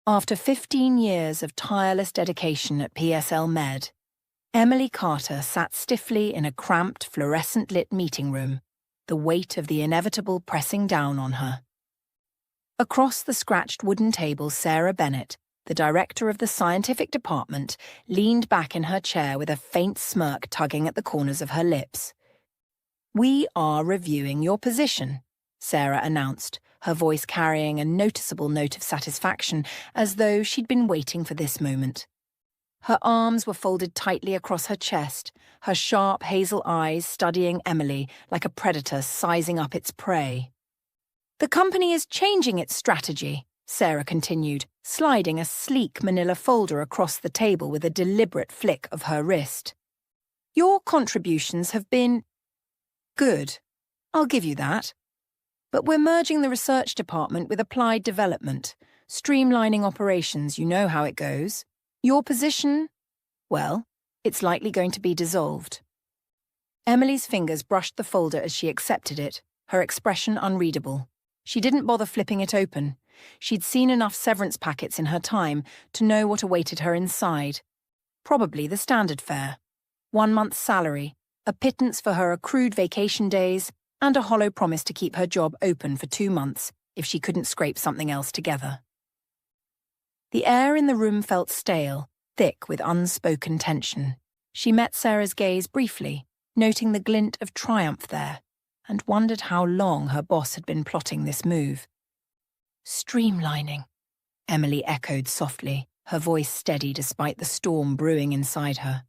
After 15 years of tireless dedication at PSL Med, Emily Carter sat stiffly in a cramped, fluorescent-lit meeting room, the weight of the inevitable pressing down on her. Across the scratched wooden table, Sarah Bennett, the director of the scientific department, leaned back in her chair with a faint smirk tugging at the corners of her lips. "We are reviewing your position," Sarah announced, her voice carrying a noticeable note of satisfaction, as though she'd been waiting for this moment. Her arms were folded tightly across her chest, her sharp hazel eyes studying Emily like a predator sizing up its prey. "The company is changing its strategy," Sarah continued, sliding a sleek manila folder across the table with a deliberate flick of her wrist. "Your contributions have been good. I'll give you that. But we're merging the research department with applied development, streamlining operations, you know how it goes. Your position, well, it's likely going to be dissolved." Emily's fingers brushed the folder as she accepted it, her expression unreadable. She didn't bother flipping it open. She'd seen enough severance packets in her time to know what awaited her inside. Probably the standard fare. 1 month's salary, a pittance for her accrued vacation days, and a hollow promise to keep her job open for 2 months if she couldn't scrape something else together. The air in the room felt stale, thick with unspoken tension. She met Sarah's gaze briefly, noting the glint of triumph there, and wondered how long her boss had been plotting this move. "Streamlining," Emily echoed softly, her voice steady despite the storm brewing inside her.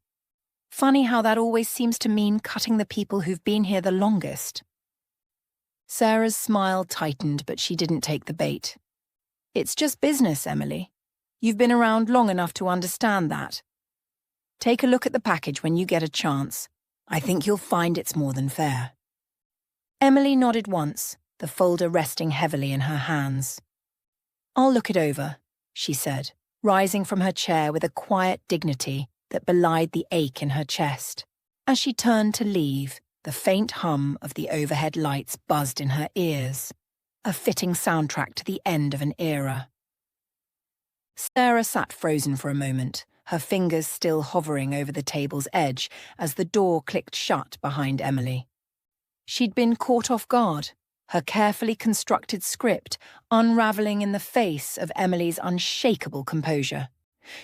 "Funny how that always seems to mean cutting the people who've been here the longest." Sarah's smile tightened, but she didn't take the bait. "It's just business, Emily. You've been around long enough to understand that. Take a look at the package when you get a chance. I think you'll find it's more than fair." Emily nodded once, the folder resting heavily in her hands. "I'll look it over," she said, rising from her chair with a quiet dignity that belied the ache in her chest. As she turned to leave, the faint hum of the overhead lights buzzed in her ears, a fitting soundtrack to the end of an era. Sarah sat frozen for a moment, her fingers still hovering over the table's edge as the door clicked shut behind Emily. She'd been caught off guard, her carefully constructed script unravelling in the face of Emily's unshakable composure.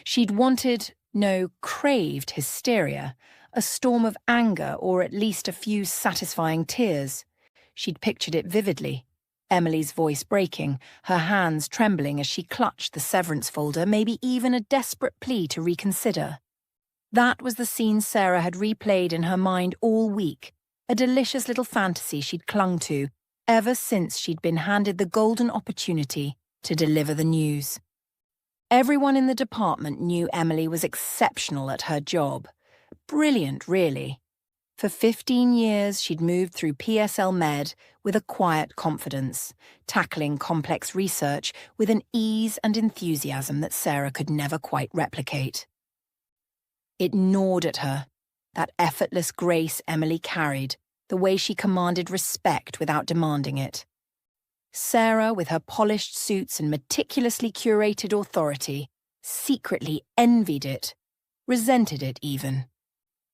She'd wanted, no, craved hysteria, a storm of anger or at least a few satisfying tears. She'd pictured it vividly, Emily's voice breaking, her hands trembling as she clutched the severance folder, maybe even a desperate plea to reconsider. That was the scene Sarah had replayed in her mind all week, a delicious little fantasy she'd clung to ever since she'd been handed the golden opportunity to deliver the news. Everyone in the department knew Emily was exceptional at her job. Brilliant, really. For 15 years, she'd moved through PSL Med with a quiet confidence, tackling complex research with an ease and enthusiasm that Sarah could never quite replicate. It gnawed at her, that effortless grace Emily carried, the way she commanded respect without demanding it. Sarah, with her polished suits and meticulously curated authority, secretly envied it, resented it even.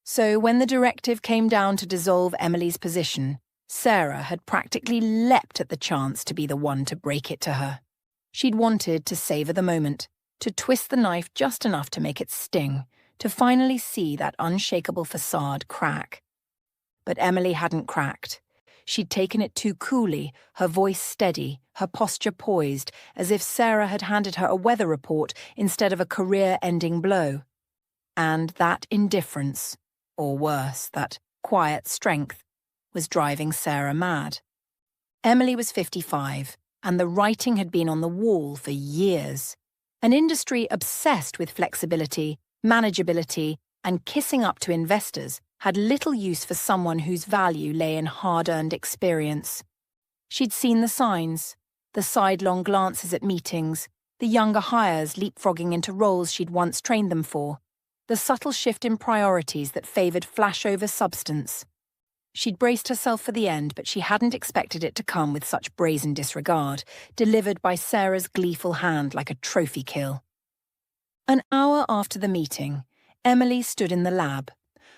So when the directive came down to dissolve Emily's position, Sarah had practically leapt at the chance to be the one to break it to her. She'd wanted to savour the moment, to twist the knife just enough to make it sting, to finally see that unshakable facade crack. But Emily hadn't cracked. She'd taken it too coolly, her voice steady, her posture poised, as if Sarah had handed her a weather report instead of a career-ending blow. And that indifference, or worse, that quiet strength, was driving Sarah mad. Emily was 55, and the writing had been on the wall for years. An industry obsessed with flexibility, manageability, and kissing up to investors had little use for someone whose value lay in hard-earned experience. She'd seen the signs, the sidelong glances at meetings, the younger hires leapfrogging into roles she'd once trained them for, the subtle shift in priorities that favoured flash over substance. She'd braced herself for the end, but she hadn't expected it to come with such brazen disregard, delivered by Sarah's gleeful hand like a trophy kill. An hour after the meeting, Emily stood in the lab,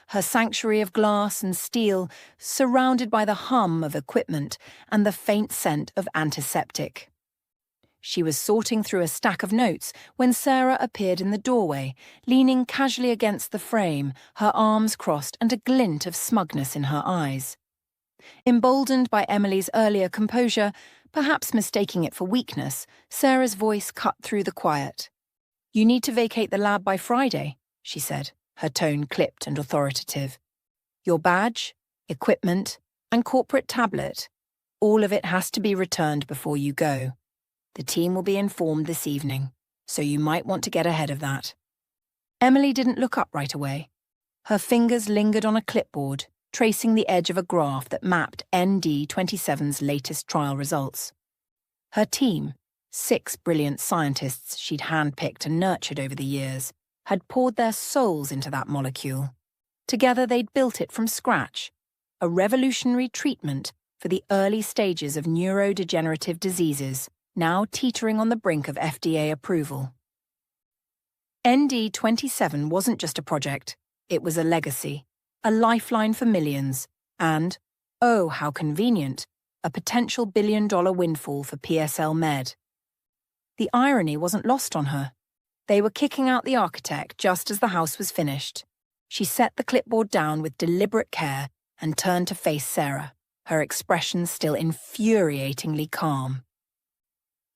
her sanctuary of glass and steel surrounded by the hum of equipment and the faint scent of antiseptic. She was sorting through a stack of notes when Sarah appeared in the doorway, leaning casually against the frame, her arms crossed and a glint of smugness in her eyes. Emboldened by Emily's earlier composure, perhaps mistaking it for weakness, Sarah's voice cut through the quiet. "You need to vacate the lab by Friday," she said, her tone clipped and authoritative. "Your badge, equipment, and corporate tablet, all of it has to be returned before you go. The team will be informed this evening, so you might want to get ahead of that." Emily didn't look up right away. Her fingers lingered on a clipboard, tracing the edge of a graph that mapped ND27's latest trial results. Her team, 6 brilliant scientists she'd handpicked and nurtured over the years, had poured their souls into that molecule. Together they'd built it from scratch, a revolutionary treatment for the early stages of neurodegenerative diseases, now teetering on the brink of FDA approval. ND27 wasn't just a project, it was a legacy, a lifeline for millions, and, oh how convenient, a potential billion-dollar windfall for PSL Med. The irony wasn't lost on her. They were kicking out the architect just as the house was finished. She set the clipboard down with deliberate care and turned to face Sarah, her expression still infuriatingly calm.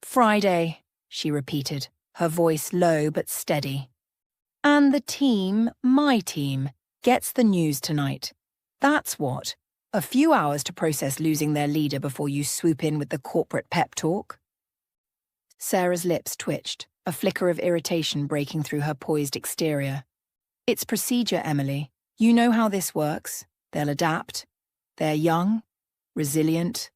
"Friday," she repeated, her voice low but steady. "And the team, my team, gets the news tonight. That's what. A few hours to process losing their leader before you swoop in with the corporate pep talk." Sarah's lips twitched, a flicker of irritation breaking through her poised exterior. "It's procedure, Emily. You know how this works. They'll adapt. They're young, resilient."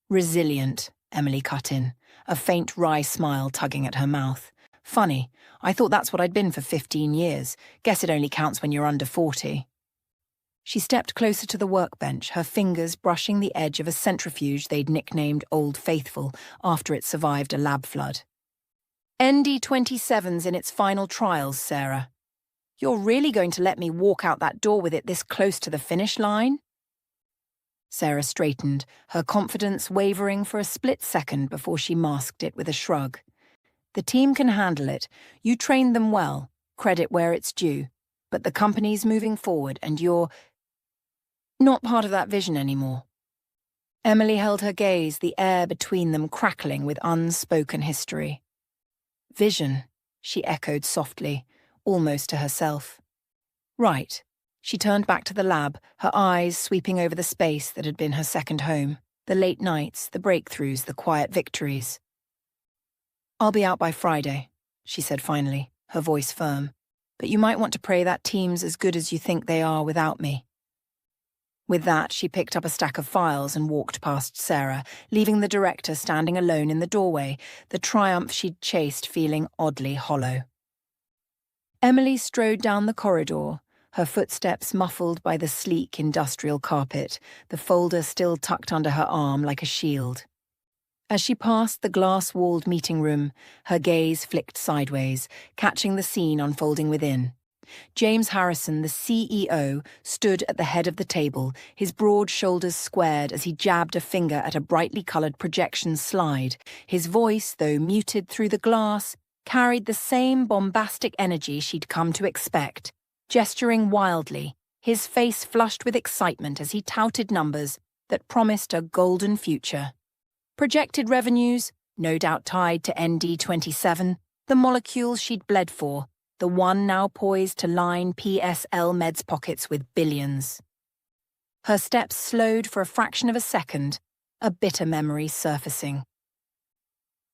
"Resilient," Emily cut in, a faint wry smile tugging at her mouth. "Funny, I thought that's what I'd been for 15 years. Guess it only counts when you're under 40. She stepped closer to the workbench, her fingers brushing the edge of a centrifuge they'd nicknamed Old Faithful after it survived a lab flood. "ND27's in its final trials, Sarah. You're really going to let me walk out that door with it this close to the finish line?" Sarah straightened, her confidence wavering for a split second before she masked it with a shrug. "The team can handle it. You trained them well, credit where it's due. But the company's moving forward and you're not part of that vision anymore." Emily held her gaze, the air between them crackling with unspoken history. "Vision," she echoed softly, almost to herself. "Right." She turned back to the lab, her eyes sweeping over the space that had been her second home, the late nights, the breakthroughs, the quiet victories. "I'll be out by Friday," she said finally, her voice firm. "But you might want to pray that team's as good as you think they are without me." With that, she picked up a stack of files and walked past Sarah, leaving the director standing alone in the doorway, the triumph she'd chased feeling oddly hollow. Emily strode down the corridor, her footsteps muffled by the sleek industrial carpet, the folder still tucked under her arm like a shield. As she passed the glass-walled meeting room, her gaze flicked sideways, catching the scene unfolding within. James Harrison, the CEO, stood at the head of the table, his broad shoulders squared as he jabbed a finger at a brightly coloured projection slide. His voice, though muted through the glass, carried the same bombastic energy she'd come to expect, gesturing wildly, his face flushed with excitement as he touted numbers that promised a golden future. Projected revenues, no doubt tied to ND27, the molecules she'd bled for, the one now poised to line PSL Med's pockets with billions. Her steps slowed for a fraction of a second, a bitter memory surfacing.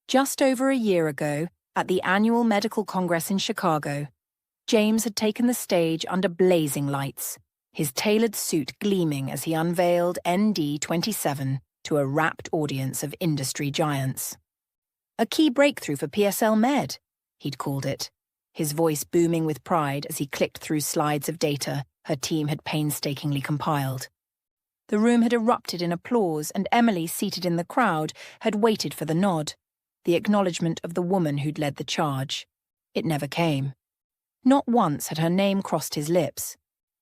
Just over a year ago, at the annual medical congress in Chicago, James had taken the stage under blazing lights, his tailored suit gleaming as he unveiled ND27 to a rapt audience of industry giants. A key breakthrough for PSL Med, he'd called it, his voice booming with pride as he clicked through slides of data, her team had painstakingly compiled. The room had erupted in applause, and Emily, seated in the crowd, had waited for the nod, the acknowledgement of the woman who'd led the charge. It never came. Not once had her name crossed his lips.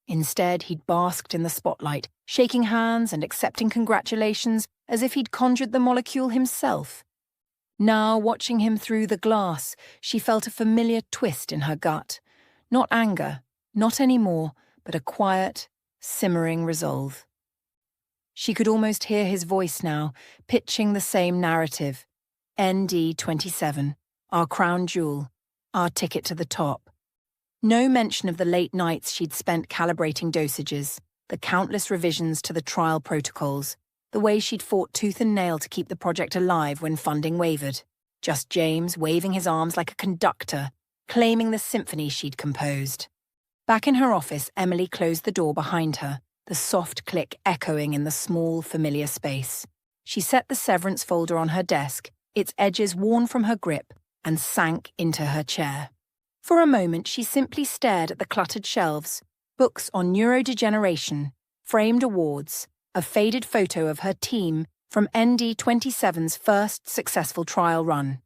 Instead, he'd basked in the spotlight, shaking hands and accepting congratulations as if he'd conjured the molecule himself. Now, watching him through the glass, she felt a familiar twist in her gut. Not anger, not anymore, but a quiet, simmering resolve. She could almost hear his voice now, pitching the same narrative. ND27, our crown jewel, our ticket to the top. No mention of the late nights she'd spent calibrating dosages, the countless revisions to the trial protocols, the way she'd fought tooth and nail to keep the project alive when funding wavered. Just James waving his arms like a conductor, claiming the symphony she'd composed. Back in her office, Emily closed the door behind her, the soft click echoing in the small, familiar space. She set the severance folder on her desk, its edges worn from her grip, and sank into her chair. For a moment, she simply stared at the cluttered shelves, books on neurodegeneration, framed awards, a faded photo of her team from ND27's first successful trial run.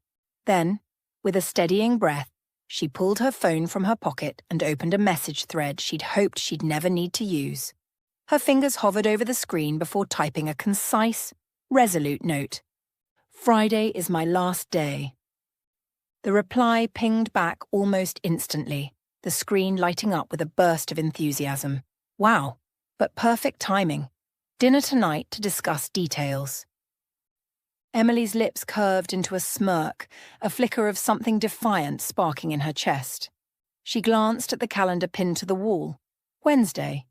Then, with a steadying breath, she pulled her phone from her pocket and opened a message thread she'd hoped she'd never need to use. Her fingers hovered over the screen before typing a concise, resolute note. Friday is my last day. The reply pinged back almost instantly, the screen lighting up with a burst of enthusiasm. Wow, but perfect timing. Dinner tonight to discuss details. Emily's lips curved into a smirk, a flicker of something defiant sparking in her chest. She glanced at the calendar pinned to the wall. Wednesday.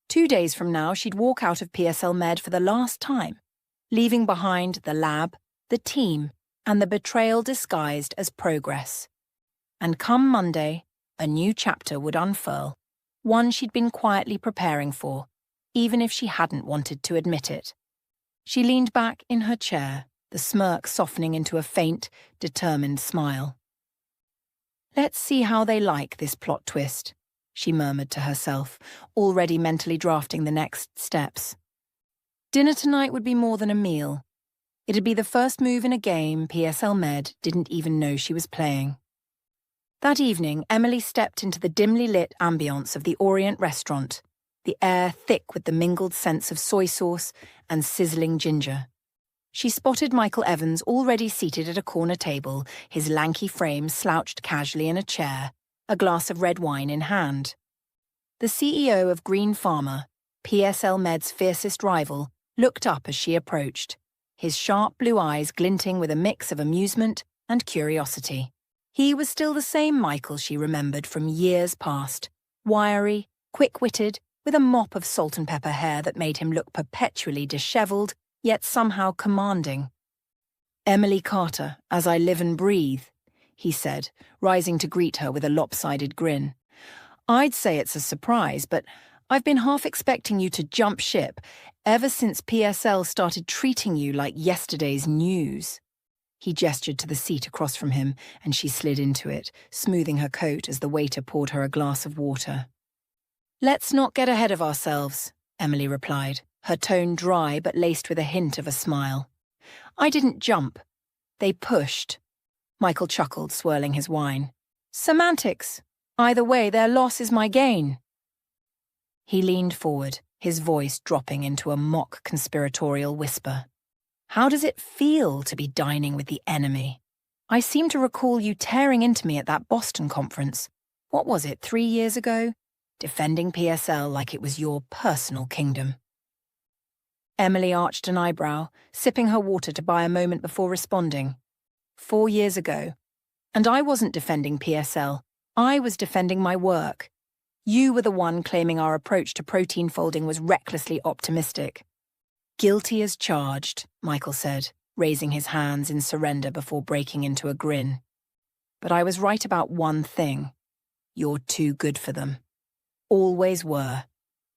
2 days from now, she'd walk out of PSL Med for the last time, leaving behind the lab, the team, and the betrayal disguised as progress. And come Monday, a new chapter would unfurl, one she'd been quietly preparing for, even if she hadn't wanted to admit it. She leaned back in her chair, the smirk softening into a faint, determined smile. Let's see how they like this plot twist, she murmured to herself, already mentally drafting the next steps. Dinner tonight would be more than a meal. It'd be the first move in a game PSL Med didn't even know she was playing. That evening, Emily stepped into the dimly lit ambience of the Orient restaurant, the air thick with the mingled scents of soy sauce and sizzling ginger. She spotted Michael Evans already seated at a corner table, his lanky frame slouched casually in a chair, a glass of red wine in hand. The CEO of Green Pharma, PSL Med's fiercest rival, looked up as she approached, his sharp blue eyes glinting with a mix of amusement and curiosity. He was still the same Michael she remembered from years past, wiry, quick-witted, with a mop of salt and pepper hair that made him look perpetually dishevelled, yet somehow commanding. Emily Carter, as I live and breathe, he said, rising to greet her with a lopsided grin. I'd say it's a surprise, but I've been half expecting you to jump ship ever since PSL started treating you like yesterday's news. He gestured to the seat across from him, and she slid into it, smoothing her coat as the waiter poured her a glass of water. Let's not get ahead of ourselves, Emily replied, her tone dry but laced with a hint of a smile. I didn't jump. They pushed. Michael chuckled, swirling his wine. Semantics. Either way, their loss is my gain. He leaned forward, his voice dropping into a mock conspiratorial whisper. How does it feel to be dining with the enemy? I seem to recall you tearing into me at that Boston conference. What was it, 3 years ago? Defending PSL like it was your personal kingdom. Emily arched an eyebrow, sipping her water to buy a moment before responding. 4 years ago. And I wasn't defending PSL. I was defending my work. You were the one claiming our approach to protein folding was recklessly optimistic. Guilty as charged, Michael said, raising his hands in surrender before breaking into a grin. But I was right about one thing. You're too good for them. Always were.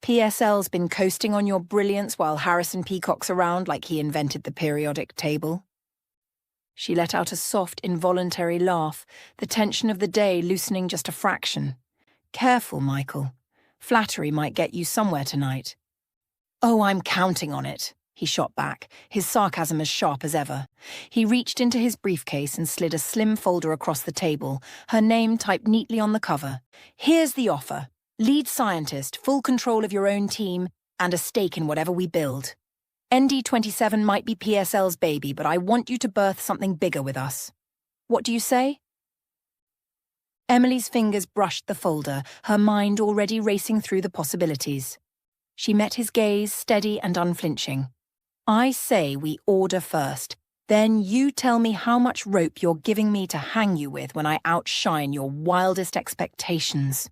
PSL's been coasting on your brilliance while Harrison peacocks around like he invented the periodic table. She let out a soft, involuntary laugh, the tension of the day loosening just a fraction. Careful, Michael. Flattery might get you somewhere tonight. Oh, I'm counting on it, he shot back, his sarcasm as sharp as ever. He reached into his briefcase and slid a slim folder across the table, her name typed neatly on the cover. Here's the offer. Lead scientist, full control of your own team, and a stake in whatever we build. ND27 might be PSL's baby, but I want you to birth something bigger with us. What do you say? Emily's fingers brushed the folder, her mind already racing through the possibilities. She met his gaze, steady and unflinching. I say we order first, then you tell me how much rope you're giving me to hang you with when I outshine your wildest expectations.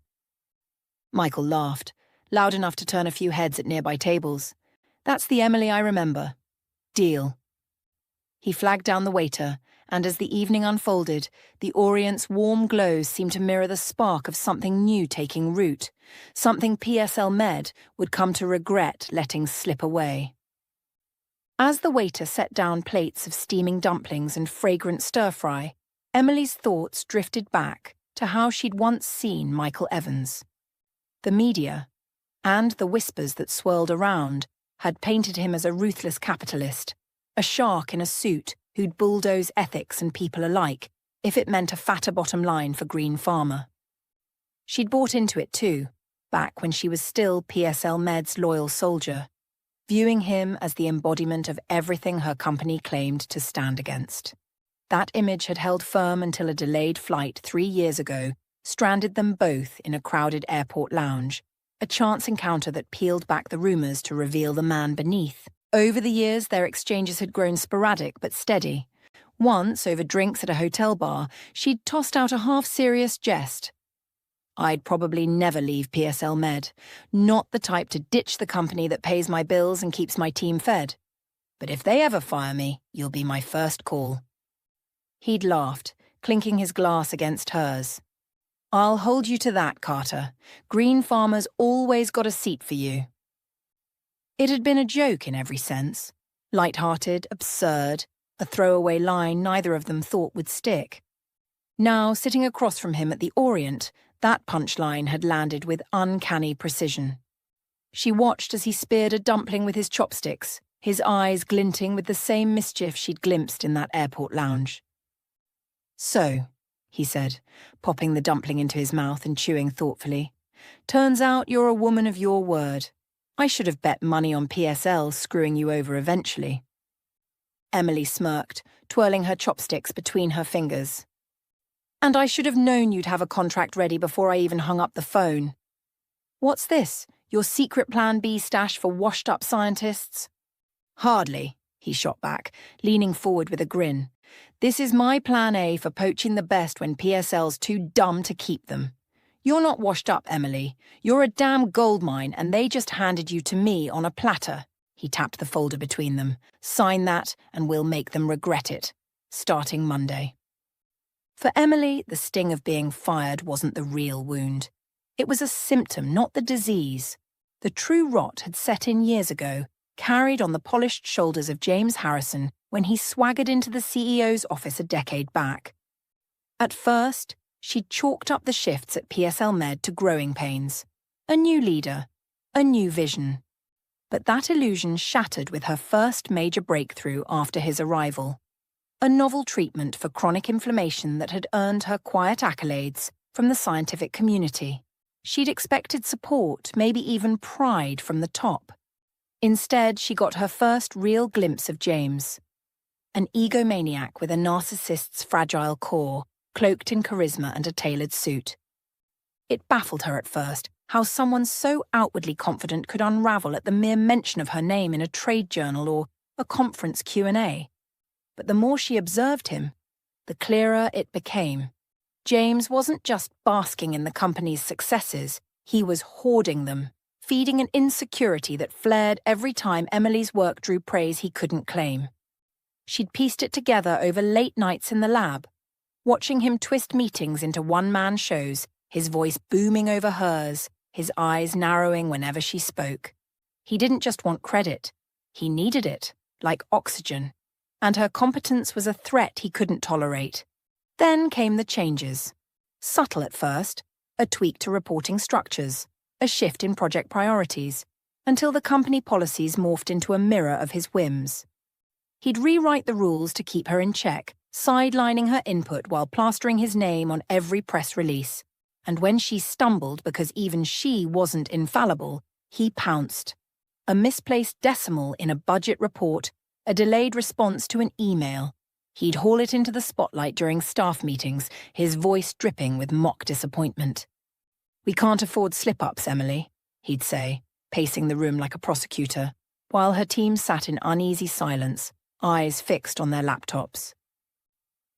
Michael laughed, loud enough to turn a few heads at nearby tables. That's the Emily I remember. Deal. He flagged down the waiter, and as the evening unfolded, the Orient's warm glows seemed to mirror the spark of something new taking root, something PSL Med would come to regret letting slip away. As the waiter set down plates of steaming dumplings and fragrant stir-fry, Emily's thoughts drifted back to how she'd once seen Michael Evans. The media, and the whispers that swirled around, had painted him as a ruthless capitalist, a shark in a suit who'd bulldoze ethics and people alike if it meant a fatter bottom line for green Pharma. She'd bought into it too, back when she was still PSL Med's loyal soldier, viewing him as the embodiment of everything her company claimed to stand against. That image had held firm until a delayed flight 3 years ago stranded them both in a crowded airport lounge, a chance encounter that peeled back the rumors to reveal the man beneath. Over the years, their exchanges had grown sporadic but steady. Once, over drinks at a hotel bar, she'd tossed out a half-serious jest. I'd probably never leave PSL Med, not the type to ditch the company that pays my bills and keeps my team fed. But if they ever fire me, you'll be my first call. He'd laughed, clinking his glass against hers. I'll hold you to that, Carter. Green Pharma's always got a seat for you. It had been a joke in every sense. Light-hearted, absurd, a throwaway line neither of them thought would stick. Now, sitting across from him at the Orient, that punchline had landed with uncanny precision. She watched as he speared a dumpling with his chopsticks, his eyes glinting with the same mischief she'd glimpsed in that airport lounge. So, he said, popping the dumpling into his mouth and chewing thoughtfully, turns out you're a woman of your word. I should have bet money on PSL screwing you over eventually. Emily smirked, twirling her chopsticks between her fingers. And I should have known you'd have a contract ready before I even hung up the phone. What's this? Your secret plan B stash for washed-up scientists? Hardly, he shot back, leaning forward with a grin. This is my plan A for poaching the best when PSL's too dumb to keep them. You're not washed up, Emily. You're a damn goldmine, and they just handed you to me on a platter. He tapped the folder between them. Sign that, and we'll make them regret it. Starting Monday. For Emily, the sting of being fired wasn't the real wound. It was a symptom, not the disease. The true rot had set in years ago, carried on the polished shoulders of James Harrison when he swaggered into the CEO's office a decade back. At first, she'd chalked up the shifts at PSL Med to growing pains. A new leader, a new vision. But that illusion shattered with her first major breakthrough after his arrival. A novel treatment for chronic inflammation that had earned her quiet accolades from the scientific community. She'd expected support, maybe even pride from the top. Instead, she got her first real glimpse of James. An egomaniac with a narcissist's fragile core, cloaked in charisma and a tailored suit. It baffled her at first how someone so outwardly confident could unravel at the mere mention of her name in a trade journal or a conference Q&A. But the more she observed him, the clearer it became. James wasn't just basking in the company's successes, he was hoarding them, feeding an insecurity that flared every time Emily's work drew praise he couldn't claim. She'd pieced it together over late nights in the lab, watching him twist meetings into one-man shows, his voice booming over hers, his eyes narrowing whenever she spoke. He didn't just want credit. He needed it, like oxygen. And her competence was a threat he couldn't tolerate. Then came the changes. Subtle at first, a tweak to reporting structures, a shift in project priorities, until the company policies morphed into a mirror of his whims. He'd rewrite the rules to keep her in check, sidelining her input while plastering his name on every press release. And when she stumbled because even she wasn't infallible, he pounced. A misplaced decimal in a budget report, a delayed response to an email. He'd haul it into the spotlight during staff meetings, his voice dripping with mock disappointment. "We can't afford slip-ups, Emily," he'd say, pacing the room like a prosecutor, while her team sat in uneasy silence, eyes fixed on their laptops.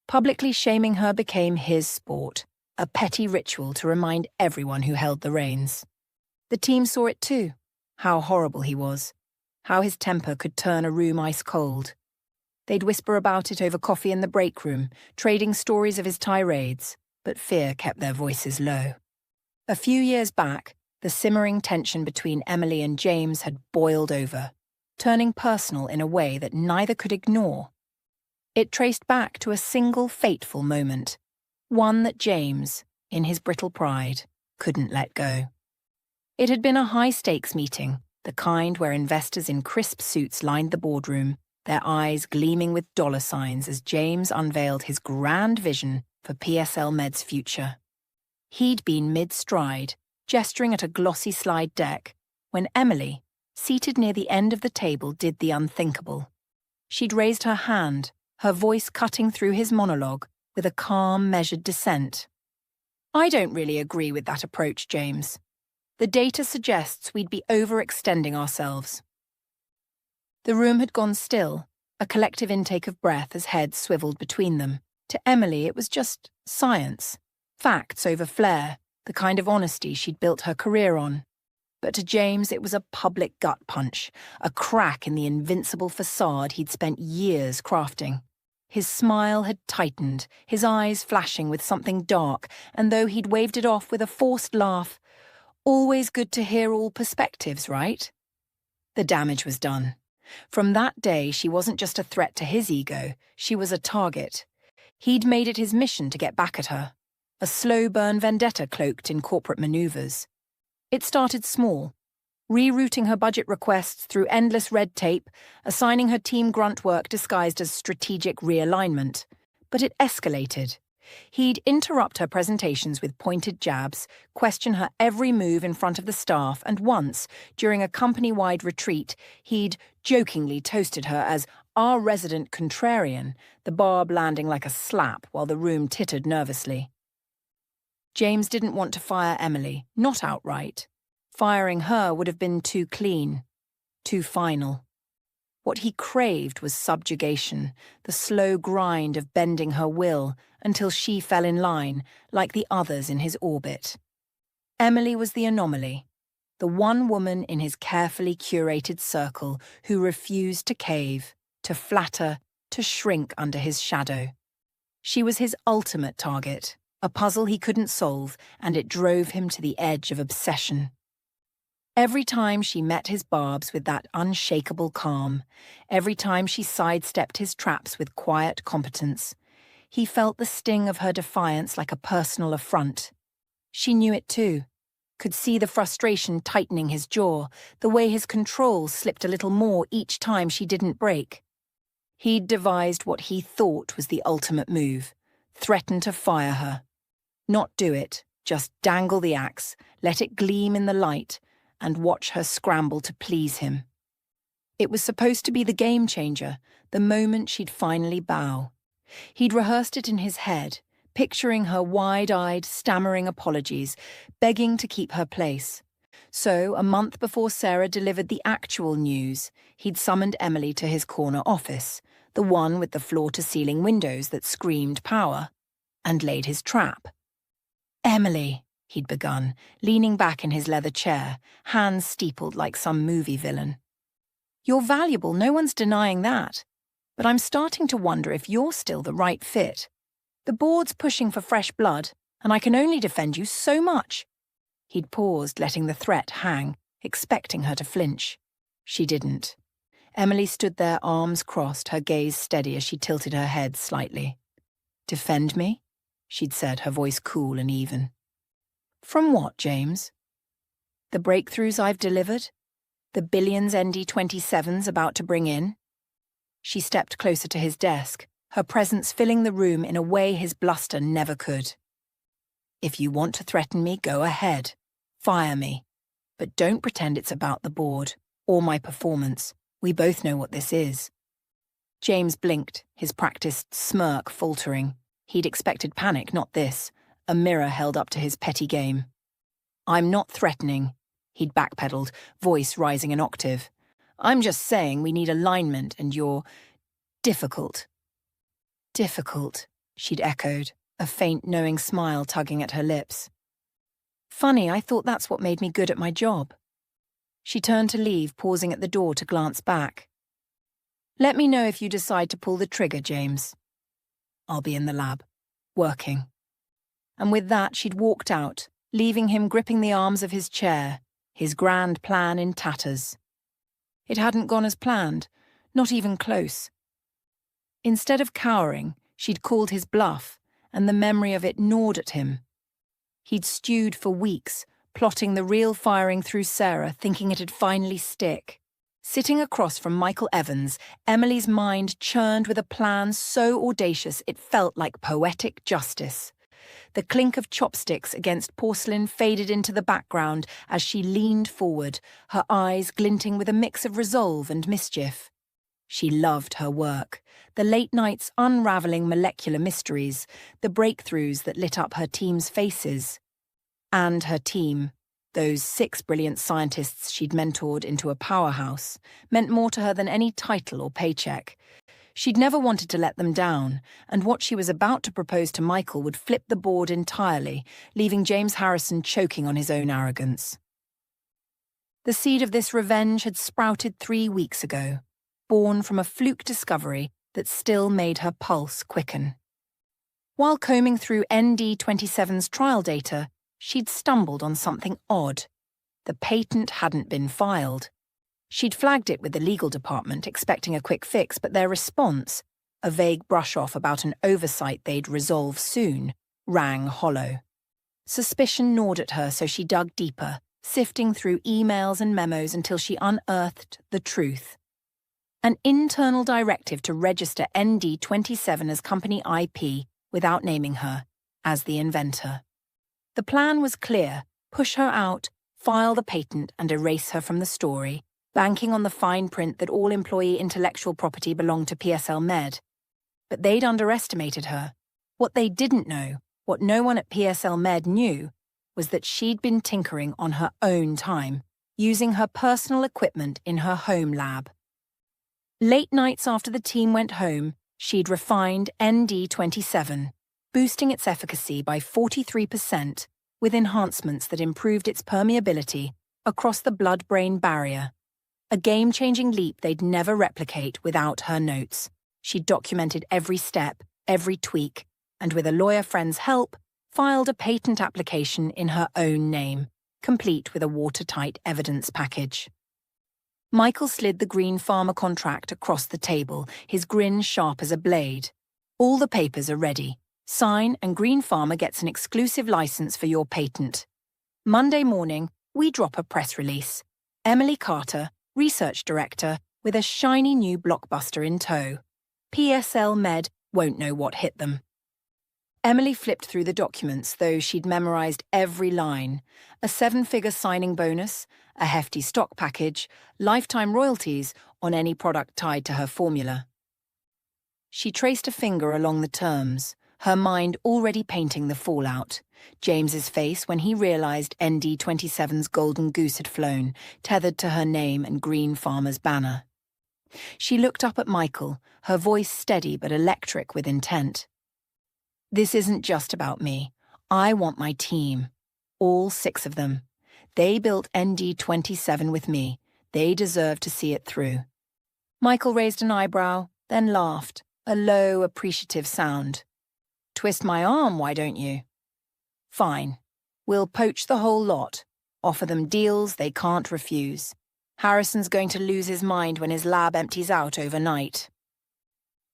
Publicly shaming her became his sport, a petty ritual to remind everyone who held the reins. The team saw it too, how horrible he was, how his temper could turn a room ice cold. They'd whisper about it over coffee in the break room, trading stories of his tirades, but fear kept their voices low. A few years back, the simmering tension between Emily and James had boiled over, turning personal in a way that neither could ignore. It traced back to a single fateful moment, one that James, in his brittle pride, couldn't let go. It had been a high-stakes meeting, the kind where investors in crisp suits lined the boardroom, their eyes gleaming with dollar signs as James unveiled his grand vision for PSL Med's future. He'd been mid-stride, gesturing at a glossy slide deck, when Emily, seated near the end of the table, did the unthinkable. She'd raised her hand, her voice cutting through his monologue with a calm, measured dissent. "I don't really agree with that approach, James. The data suggests we'd be overextending ourselves." The room had gone still, a collective intake of breath as heads swiveled between them. To Emily, it was just science. Facts over flair, the kind of honesty she'd built her career on. But to James, it was a public gut punch, a crack in the invincible facade he'd spent years crafting. His smile had tightened, his eyes flashing with something dark, and though he'd waved it off with a forced laugh, "Always good to hear all perspectives, right?" The damage was done. From that day, she wasn't just a threat to his ego, she was a target. He'd made it his mission to get back at her, a slow-burn vendetta cloaked in corporate maneuvers. It started small, rerouting her budget requests through endless red tape, assigning her team grunt work disguised as strategic realignment. But it escalated. He'd interrupt her presentations with pointed jabs, question her every move in front of the staff, and once, during a company-wide retreat, he'd jokingly toasted her as our resident contrarian, the barb landing like a slap while the room tittered nervously. James didn't want to fire Emily, not outright. Firing her would have been too clean, too final. What he craved was subjugation, the slow grind of bending her will until she fell in line, like the others in his orbit. Emily was the anomaly, the one woman in his carefully curated circle who refused to cave, to flatter, to shrink under his shadow. She was his ultimate target, a puzzle he couldn't solve, and it drove him to the edge of obsession. Every time she met his barbs with that unshakable calm, every time she sidestepped his traps with quiet competence, he felt the sting of her defiance like a personal affront. She knew it too, could see the frustration tightening his jaw, the way his control slipped a little more each time she didn't break. He'd devised what he thought was the ultimate move, threatened to fire her. Not do it, just dangle the axe, let it gleam in the light, and watch her scramble to please him. It was supposed to be the game changer, the moment she'd finally bow. He'd rehearsed it in his head, picturing her wide-eyed, stammering apologies, begging to keep her place. So, a month before Sarah delivered the actual news, he'd summoned Emily to his corner office, the one with the floor-to-ceiling windows that screamed power, and laid his trap. "Emily," he'd begun, leaning back in his leather chair, hands steepled like some movie villain. "You're valuable, no one's denying that. But I'm starting to wonder if you're still the right fit. The board's pushing for fresh blood, and I can only defend you so much." He'd paused, letting the threat hang, expecting her to flinch. She didn't. Emily stood there, arms crossed, her gaze steady as she tilted her head slightly. "Defend me?" she'd said, her voice cool and even. "From what, James?" The breakthroughs I've delivered? The billions ND27's about to bring in? She stepped closer to his desk, her presence filling the room in a way his bluster never could. If you want to threaten me, go ahead. Fire me. But don't pretend it's about the board, or my performance. We both know what this is. James blinked, his practiced smirk faltering. He'd expected panic, not this, a mirror held up to his petty game. I'm not threatening, he'd backpedaled, voice rising an octave. I'm just saying we need alignment and you're difficult. Difficult, she'd echoed, a faint knowing smile tugging at her lips. Funny, I thought that's what made me good at my job. She turned to leave, pausing at the door to glance back. Let me know if you decide to pull the trigger, James. I'll be in the lab, working. And with that, she'd walked out, leaving him gripping the arms of his chair, his grand plan in tatters. It hadn't gone as planned, not even close. Instead of cowering, she'd called his bluff, and the memory of it gnawed at him. He'd stewed for weeks, plotting the real firing through Sarah, thinking it'd finally stick. Sitting across from Michael Evans, Emily's mind churned with a plan so audacious it felt like poetic justice. The clink of chopsticks against porcelain faded into the background as she leaned forward, her eyes glinting with a mix of resolve and mischief. She loved her work, the late nights unravelling molecular mysteries, the breakthroughs that lit up her team's faces. And her team, those 6 brilliant scientists she'd mentored into a powerhouse, meant more to her than any title or paycheck. She'd never wanted to let them down, and what she was about to propose to Michael would flip the board entirely, leaving James Harrison choking on his own arrogance. The seed of this revenge had sprouted 3 weeks ago, born from a fluke discovery that still made her pulse quicken. While combing through ND27's trial data, she'd stumbled on something odd. The patent hadn't been filed. She'd flagged it with the legal department, expecting a quick fix, but their response, a vague brush-off about an oversight they'd resolve soon, rang hollow. Suspicion gnawed at her, so she dug deeper, sifting through emails and memos until she unearthed the truth. An internal directive to register ND27 as company IP without naming her, as the inventor. The plan was clear: push her out, file the patent and erase her from the story, banking on the fine print that all employee intellectual property belonged to PSL Med. But they'd underestimated her. What they didn't know, what no one at PSL Med knew, was that she'd been tinkering on her own time, using her personal equipment in her home lab. Late nights after the team went home, she'd refined ND27, boosting its efficacy by 43% with enhancements that improved its permeability across the blood-brain barrier. A game-changing leap they'd never replicate without her notes. She'd documented every step, every tweak, and with a lawyer friend's help, filed a patent application in her own name, complete with a watertight evidence package. Michael slid the green Pharma contract across the table, his grin sharp as a blade. All the papers are ready. Sign and Green Pharma gets an exclusive license for your patent. Monday morning, we drop a press release. Emily Carter, Research Director, with a shiny new blockbuster in tow. PSL Med won't know what hit them. Emily flipped through the documents, though she'd memorized every line. A 7-figure signing bonus, a hefty stock package, lifetime royalties on any product tied to her formula. She traced a finger along the terms, her mind already painting the fallout. James's face when he realized ND27's golden goose had flown, tethered to her name and Green Pharma's banner. She looked up at Michael, her voice steady but electric with intent. This isn't just about me. I want my team. All 6 of them. They built ND27 with me. They deserve to see it through. Michael raised an eyebrow, then laughed, a low, appreciative sound. Twist my arm, why don't you? Fine. We'll poach the whole lot. Offer them deals they can't refuse. Harrison's going to lose his mind when his lab empties out overnight.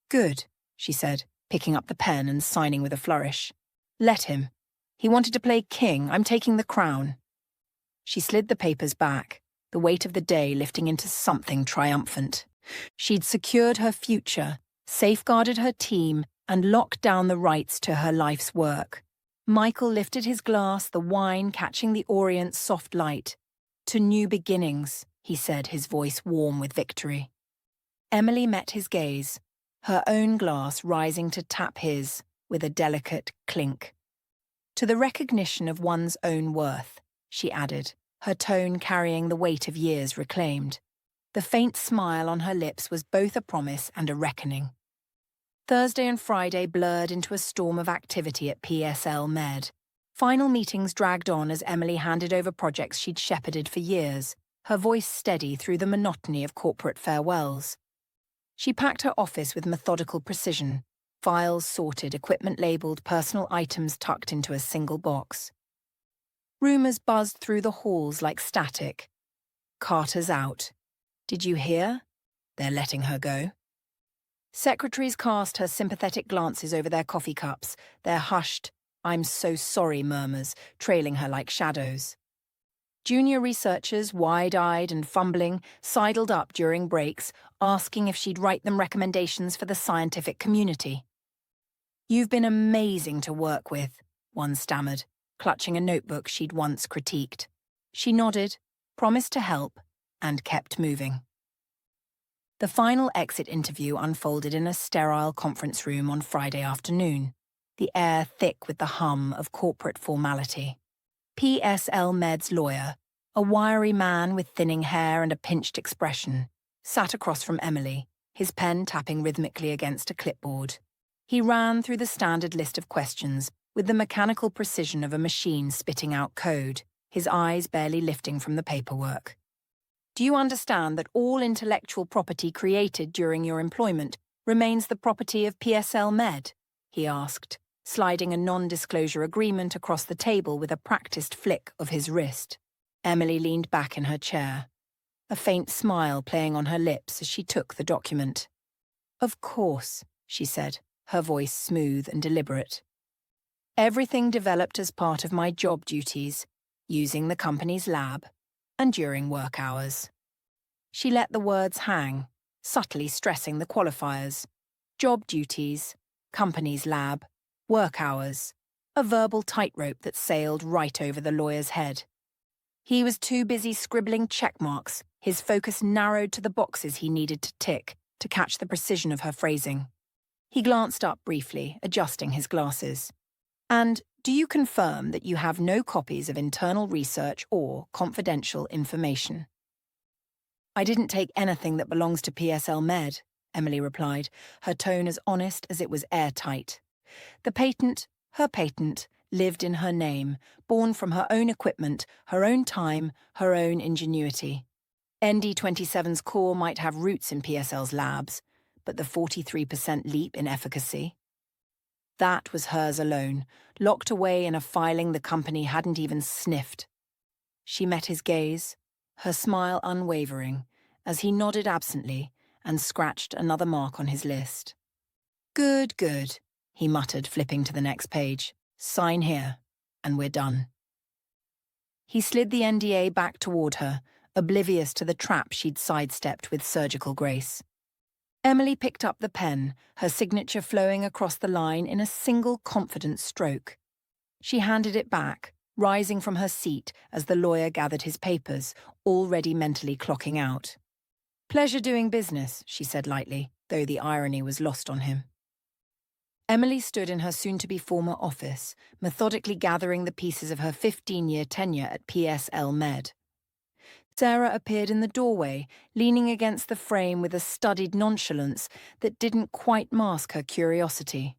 Good, she said, picking up the pen and signing with a flourish. Let him. He wanted to play king. I'm taking the crown. She slid the papers back, the weight of the day lifting into something triumphant. She'd secured her future, safeguarded her team, and locked down the rights to her life's work. Michael lifted his glass, the wine catching the Orient's soft light. "To new beginnings," he said, his voice warm with victory. Emily met his gaze, her own glass rising to tap his with a delicate clink. "To the recognition of one's own worth," she added, her tone carrying the weight of years reclaimed. The faint smile on her lips was both a promise and a reckoning. Thursday and Friday blurred into a storm of activity at PSL Med. Final meetings dragged on as Emily handed over projects she'd shepherded for years, her voice steady through the monotony of corporate farewells. She packed her office with methodical precision, files sorted, equipment labelled, personal items tucked into a single box. Rumours buzzed through the halls like static. "Carter's out. Did you hear? They're letting her go." Secretaries cast her sympathetic glances over their coffee cups, their hushed, "I'm so sorry" murmurs trailing her like shadows. Junior researchers, wide-eyed and fumbling, sidled up during breaks, asking if she'd write them recommendations for the scientific community. "You've been amazing to work with," one stammered, clutching a notebook she'd once critiqued. She nodded, promised to help, and kept moving. The final exit interview unfolded in a sterile conference room on Friday afternoon, the air thick with the hum of corporate formality. PSL Med's lawyer, a wiry man with thinning hair and a pinched expression, sat across from Emily, his pen tapping rhythmically against a clipboard. He ran through the standard list of questions with the mechanical precision of a machine spitting out code, his eyes barely lifting from the paperwork. "Do you understand that all intellectual property created during your employment remains the property of PSL Med?" he asked, sliding a non-disclosure agreement across the table with a practiced flick of his wrist. Emily leaned back in her chair, a faint smile playing on her lips as she took the document. "Of course," she said, her voice smooth and deliberate. "Everything developed as part of my job duties, using the company's lab, and during work hours." She let the words hang, subtly stressing the qualifiers. Job duties, company's lab, work hours, a verbal tightrope that sailed right over the lawyer's head. He was too busy scribbling check marks, his focus narrowed to the boxes he needed to tick to catch the precision of her phrasing. He glanced up briefly, adjusting his glasses. "And do you confirm that you have no copies of internal research or confidential information?" "I didn't take anything that belongs to PSL Med," Emily replied, her tone as honest as it was airtight. The patent, her patent, lived in her name, born from her own equipment, her own time, her own ingenuity. ND27's core might have roots in PSL's labs, but the 43% leap in efficacy? That was hers alone, locked away in a filing the company hadn't even sniffed. She met his gaze, her smile unwavering, as he nodded absently and scratched another mark on his list. "Good, good," he muttered, flipping to the next page. "Sign here, and we're done." He slid the NDA back toward her, oblivious to the trap she'd sidestepped with surgical grace. Emily picked up the pen, her signature flowing across the line in a single confident stroke. She handed it back, rising from her seat as the lawyer gathered his papers, already mentally clocking out. "Pleasure doing business," she said lightly, though the irony was lost on him. Emily stood in her soon-to-be former office, methodically gathering the pieces of her 15-year tenure at PSL Med. Sarah appeared in the doorway, leaning against the frame with a studied nonchalance that didn't quite mask her curiosity.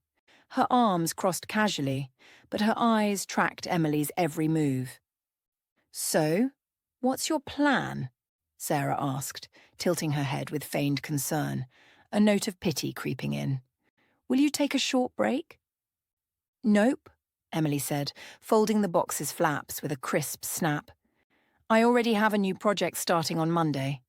Her arms crossed casually, but her eyes tracked Emily's every move. "So, what's your plan?" Sarah asked, tilting her head with feigned concern, a note of pity creeping in. "Will you take a short break?" "Nope," Emily said, folding the box's flaps with a crisp snap. "I already have a new project starting on Monday."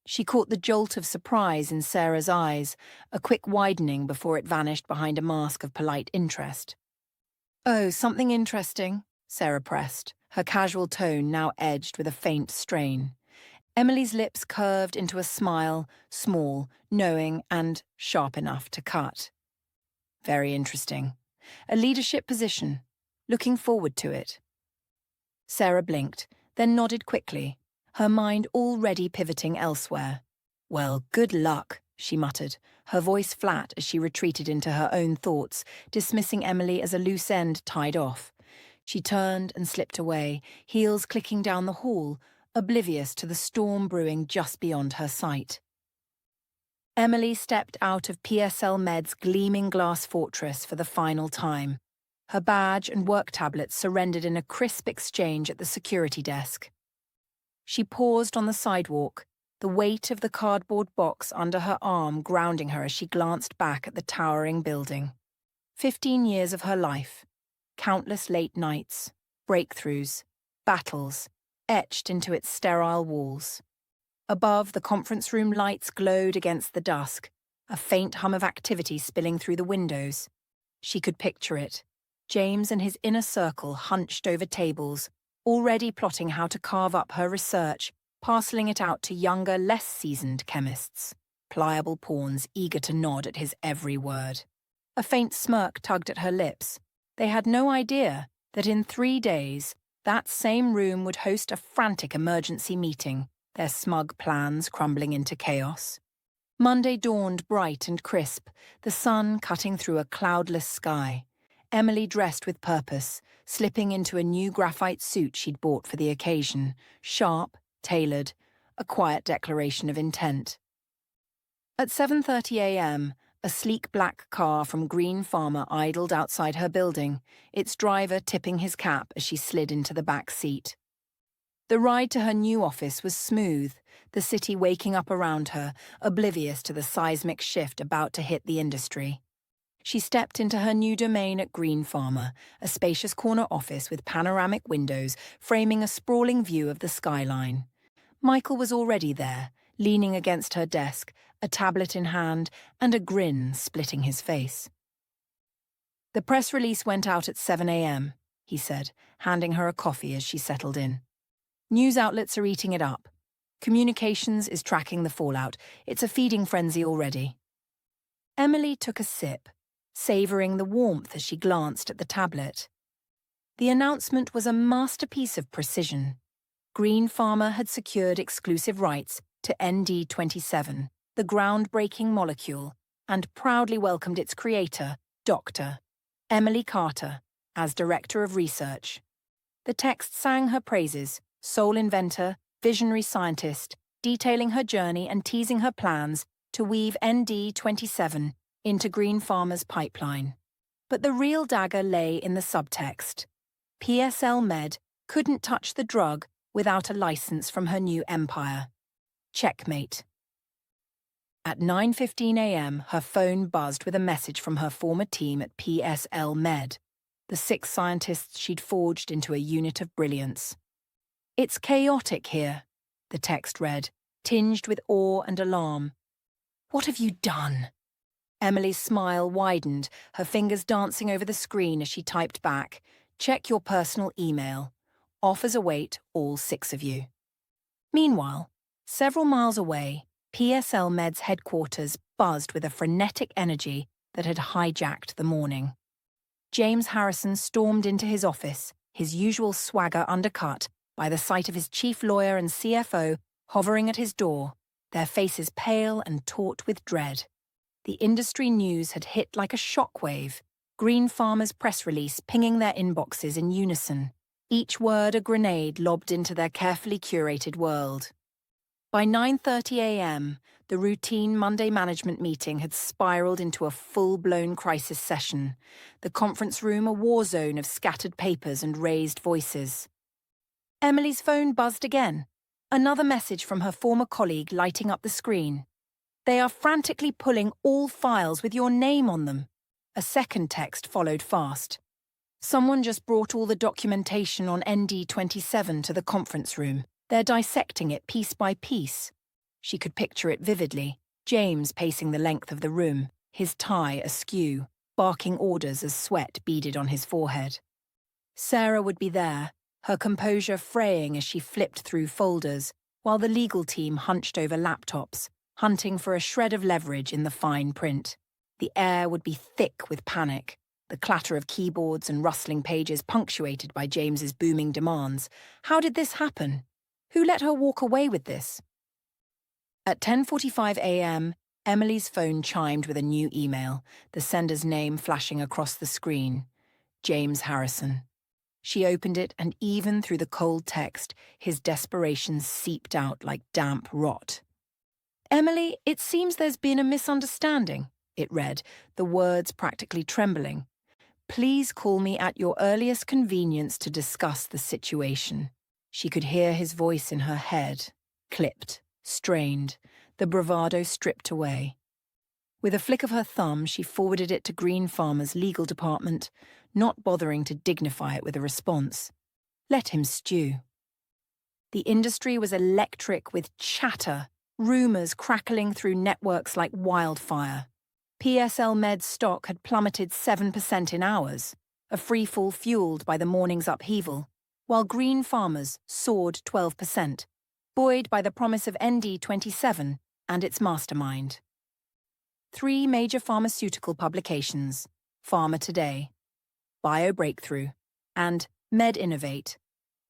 She caught the jolt of surprise in Sarah's eyes, a quick widening before it vanished behind a mask of polite interest. "Oh, something interesting," Sarah pressed, her casual tone now edged with a faint strain. Emily's lips curved into a smile, small, knowing, and sharp enough to cut. Very interesting. A leadership position. Looking forward to it. Sarah blinked, then nodded quickly, her mind already pivoting elsewhere. Well, good luck, she muttered, her voice flat as she retreated into her own thoughts, dismissing Emily as a loose end tied off. She turned and slipped away, heels clicking down the hall, oblivious to the storm brewing just beyond her sight. Emily stepped out of PSL Med's gleaming glass fortress for the final time. Her badge and work tablets surrendered in a crisp exchange at the security desk. She paused on the sidewalk, the weight of the cardboard box under her arm grounding her as she glanced back at the towering building. 15 years of her life, countless late nights, breakthroughs, battles, etched into its sterile walls. Above, the conference room lights glowed against the dusk, a faint hum of activity spilling through the windows. She could picture it. James and his inner circle hunched over tables, already plotting how to carve up her research, parceling it out to younger, less seasoned chemists, pliable pawns eager to nod at his every word. A faint smirk tugged at her lips. They had no idea that in 3 days, that same room would host a frantic emergency meeting, their smug plans crumbling into chaos. Monday dawned bright and crisp, the sun cutting through a cloudless sky. Emily dressed with purpose, slipping into a new graphite suit she'd bought for the occasion, sharp, tailored, a quiet declaration of intent. At 7:30 a.m., a sleek black car from Green Pharma idled outside her building, its driver tipping his cap as she slid into the back seat. The ride to her new office was smooth, the city waking up around her, oblivious to the seismic shift about to hit the industry. She stepped into her new domain at Green Pharma, a spacious corner office with panoramic windows framing a sprawling view of the skyline. Michael was already there, leaning against her desk, a tablet in hand, and a grin splitting his face. The press release went out at 7 a.m., he said, handing her a coffee as she settled in. News outlets are eating it up. Communications is tracking the fallout. It's a feeding frenzy already. Emily took a sip, savouring the warmth as she glanced at the tablet. The announcement was a masterpiece of precision. Green Pharma had secured exclusive rights to ND27, the groundbreaking molecule, and proudly welcomed its creator, Dr. Emily Carter, as Director of Research. The text sang her praises, sole inventor, visionary scientist, detailing her journey and teasing her plans to weave ND27 into Green Pharma's pipeline. But the real dagger lay in the subtext. PSL Med couldn't touch the drug without a license from her new empire. Checkmate. At 9:15 a.m., her phone buzzed with a message from her former team at PSL Med, the 6 scientists she'd forged into a unit of brilliance. "It's chaotic here," the text read, tinged with awe and alarm. "What have you done?" Emily's smile widened, her fingers dancing over the screen as she typed back, "Check your personal email. Offers await all 6 of you." Meanwhile, several miles away, PSL Med's headquarters buzzed with a frenetic energy that had hijacked the morning. James Harrison stormed into his office, his usual swagger undercut by the sight of his chief lawyer and CFO hovering at his door, their faces pale and taut with dread. The industry news had hit like a shockwave, Green Pharma's press release pinging their inboxes in unison, each word a grenade lobbed into their carefully curated world. By 9:30 a.m., the routine Monday management meeting had spiraled into a full-blown crisis session, the conference room a war zone of scattered papers and raised voices. Emily's phone buzzed again, another message from her former colleague lighting up the screen. "They are frantically pulling all files with your name on them." A second text followed fast. "Someone just brought all the documentation on ND27 to the conference room. They're dissecting it piece by piece." She could picture it vividly, James pacing the length of the room, his tie askew, barking orders as sweat beaded on his forehead. Sarah would be there, her composure fraying as she flipped through folders, while the legal team hunched over laptops, hunting for a shred of leverage in the fine print. The air would be thick with panic, the clatter of keyboards and rustling pages punctuated by James's booming demands. How did this happen? Who let her walk away with this? At 10:45 a.m., Emily's phone chimed with a new email, the sender's name flashing across the screen. James Harrison. She opened it, and even through the cold text, his desperation seeped out like damp rot. "Emily, it seems there's been a misunderstanding," it read, the words practically trembling. "Please call me at your earliest convenience to discuss the situation." She could hear his voice in her head, clipped, strained, the bravado stripped away. With a flick of her thumb, she forwarded it to Green Pharma's legal department, not bothering to dignify it with a response. Let him stew. The industry was electric with chatter, rumours crackling through networks like wildfire. PSL Med's stock had plummeted 7% in hours, a freefall fueled by the morning's upheaval, while Green Pharma's soared 12%, buoyed by the promise of ND27 and its mastermind. 3 major pharmaceutical publications, Pharma Today, Bio Breakthrough, and Med Innovate,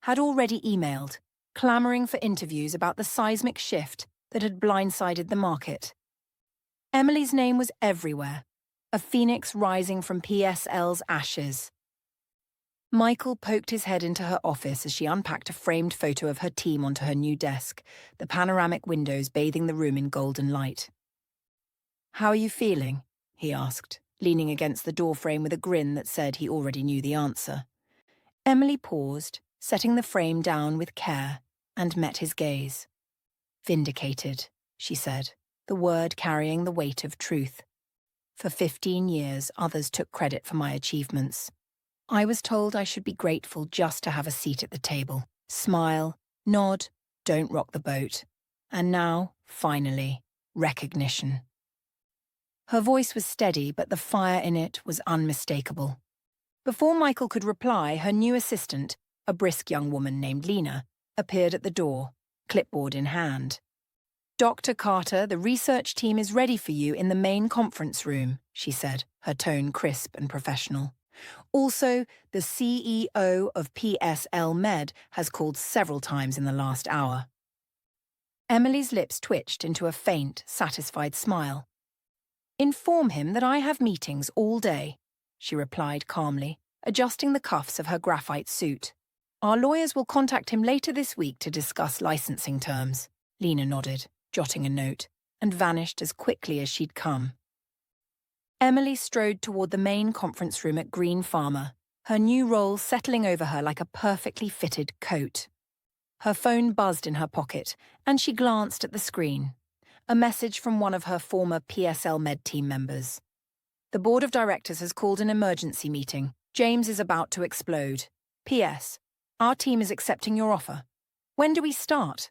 had already emailed, clamouring for interviews about the seismic shift that had blindsided the market. Emily's name was everywhere, a phoenix rising from PSL's ashes. Michael poked his head into her office as she unpacked a framed photo of her team onto her new desk, the panoramic windows bathing the room in golden light. "How are you feeling?" he asked, leaning against the doorframe with a grin that said he already knew the answer. Emily paused, setting the frame down with care, and met his gaze. "Vindicated," she said, the word carrying the weight of truth. "For 15 years, others took credit for my achievements. I was told I should be grateful just to have a seat at the table. Smile, nod, don't rock the boat. And now, finally, recognition." Her voice was steady, but the fire in it was unmistakable. Before Michael could reply, her new assistant, a brisk young woman named Lena, appeared at the door, clipboard in hand. "Dr. Carter, the research team is ready for you in the main conference room," she said, her tone crisp and professional. "Also, the CEO of PSL Med has called several times in the last hour." Emily's lips twitched into a faint, satisfied smile. "Inform him that I have meetings all day," she replied calmly, adjusting the cuffs of her graphite suit. "Our lawyers will contact him later this week to discuss licensing terms." Lena nodded, jotting a note, and vanished as quickly as she'd come. Emily strode toward the main conference room at Green Pharma, her new role settling over her like a perfectly fitted coat. Her phone buzzed in her pocket, and she glanced at the screen. A message from one of her former PSL Med team members. "The board of directors has called an emergency meeting. James is about to explode. P.S. Our team is accepting your offer. When do we start?"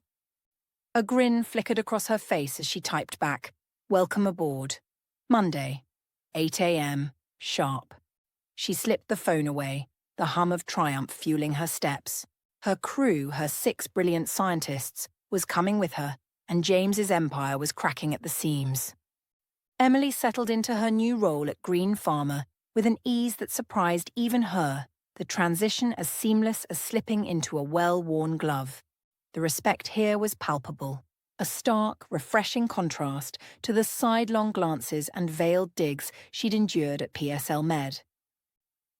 A grin flickered across her face as she typed back, "Welcome aboard. Monday, 8 a.m., sharp." She slipped the phone away, the hum of triumph fueling her steps. Her crew, her 6 brilliant scientists, was coming with her, and James's empire was cracking at the seams. Emily settled into her new role at Green Pharma with an ease that surprised even her, the transition as seamless as slipping into a well-worn glove. The respect here was palpable, a stark, refreshing contrast to the sidelong glances and veiled digs she'd endured at PSL Med.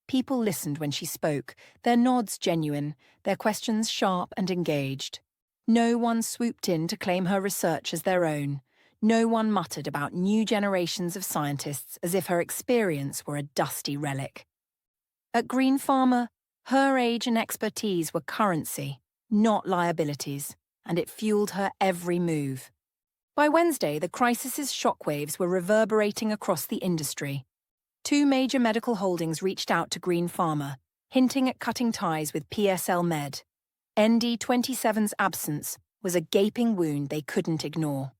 People listened when she spoke, their nods genuine, their questions sharp and engaged. No one swooped in to claim her research as their own. No one muttered about new generations of scientists as if her experience were a dusty relic. At Green Pharma, her age and expertise were currency, not liabilities, and it fueled her every move. By Wednesday, the crisis's shockwaves were reverberating across the industry. 2 major medical holdings reached out to Green Pharma, hinting at cutting ties with PSL Med. ND27's absence was a gaping wound they couldn't ignore.